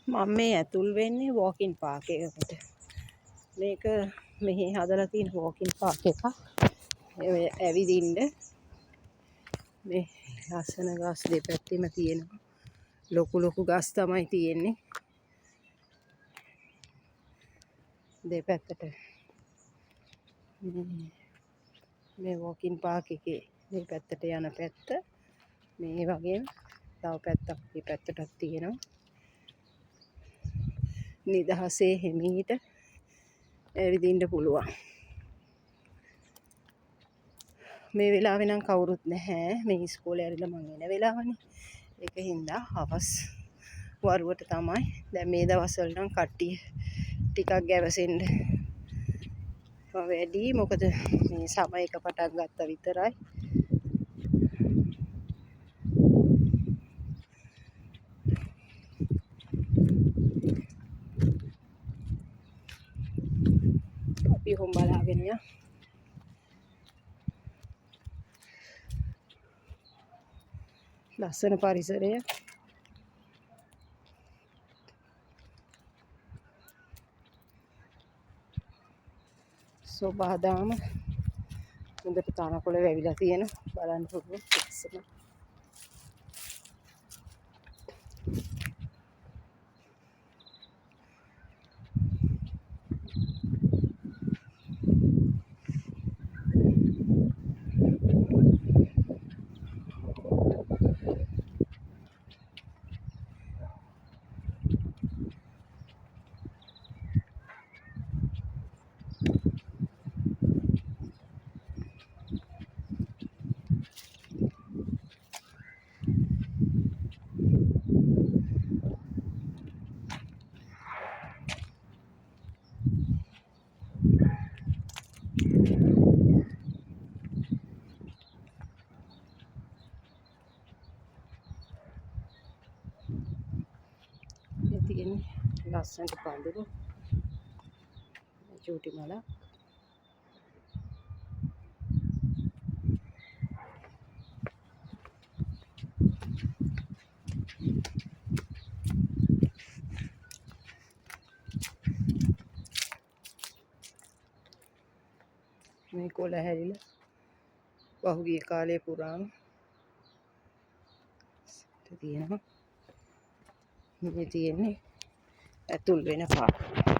මම මේ ඇතුල් වෙන්නේ වෝකින් පාක් එකකට. මේක මෙහි හදලා තියෙන වෝකින් පාක් එකක්. ඇවිදින්න මේ ලස්සන ගස් දෙපැත්තෙම තියෙනවා. ලොකු ගස් තමයි තියෙන්නේ. දෙපැත්තට මේ වෝකින් පාක් එකේ මේ පැත්තට යන පැත්ත මේ වගේම තව පැත්තක් මේ පැත්තටත් තියෙනවා. නිදහසේ හිමීට ඇවිදින්න පුළුවන්. මේ වෙලාවේ නම් කවුරුත් නැහැ. මේ ඉස්කෝලේ ඇරිලා මම එන වෙලාවනේ. ඒක හින්දා හවස් වරුවට තමයි. දැන් මේ දවස්වල නම් කට්ටිය ටිකක් ගැවසෙන්න වැඩි. මොකද මේ සමයක පටන් ගත්ත විතරයි. අපි හොම් බලාගෙන යන්න. ලස්සන පරිසරය. සෝබාදාම හොඳට තනකොළ වැවිලා තියෙන බලන්න පුළුවන්. ලස්සන. තියෙන ලස්සනට පඳුරු චූටි මල මේ කොළ හැරිලා පහුගිය කාලේ පුරාම තියෙනවා. මේ තියෙන්නේ ඇතුල් වෙන පාට.